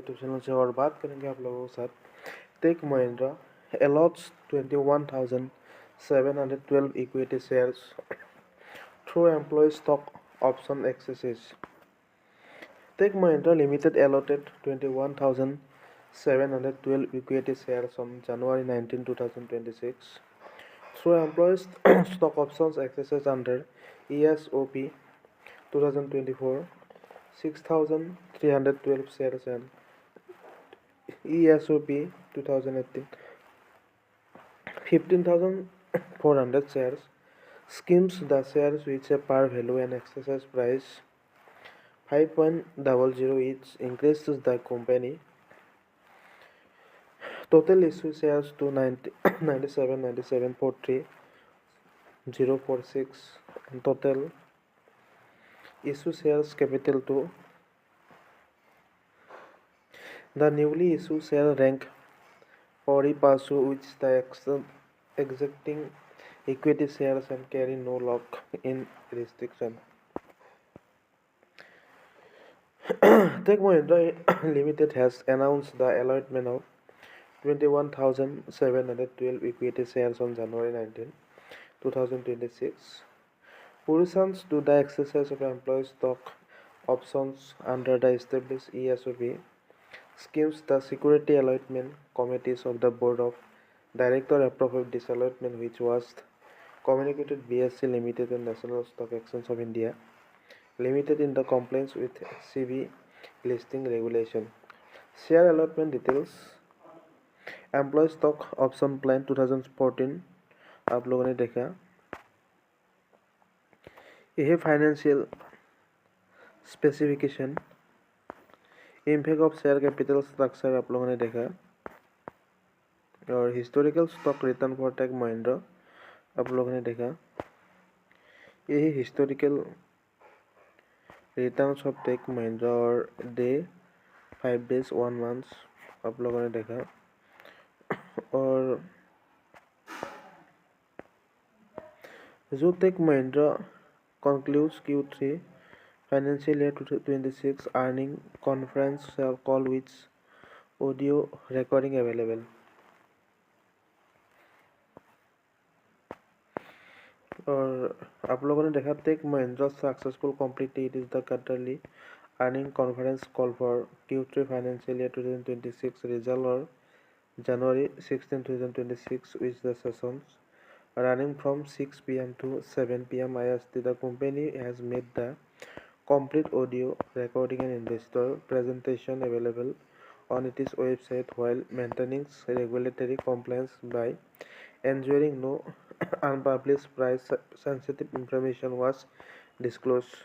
YouTube channel से और बात करेंगे आप लोगों के साथ Tech Mahindra allots 21,712 equity shares through employ stock option exercise. Tech Mahindra Limited allotted 21,712 equity shares on January 19, 2026 through employees stock options exercise under ESOP 2024 6,312 shares and ESOP 2018 15,400 shares schemes. The shares which a par value and exercise price 5.00 each increases the company total issue shares to 97,9743,046 and total issue shares capital to the newly issued share rank pari passu, which the existing equity shares and carry no lock in restriction. Tech Mahindra Limited has announced the allotment of 21,712 equity shares on January 19, 2026. Pursuant to the exercise of employee stock options under the established ESOP schemes, the Securities Allotment Committees of the Board of Directors approved this allotment, which was communicated BSC Limited and National Stock Exchange of India Limited in the compliance with SEBI Listing Regulations. Share allotment details. Employ stock option plan 2014 आप लोगों ने देखा। यह financial specification impact of share capital structure आप लोगों ने देखा और historical stock return for Tech Mahindra आप लोगों ने देखा। यही historical returns of Tech Mahindra और डे 5 days 1 month आप लोगों ने देखा और जो Tech Mahindra concludes Q3 financial year 2026 earning conference call with audio recording available। और आप लोगों ने देखा Tech Mahindra successful completed is the quarterly earning conference call for Q3 financial year 2026 result or January 16, 2026 with the sessions running from 6 p.m. to 7 p.m. IST. The company has made the complete audio recording and investor presentation available on its website while maintaining regulatory compliance by ensuring no unpublished price sensitive information was disclosed.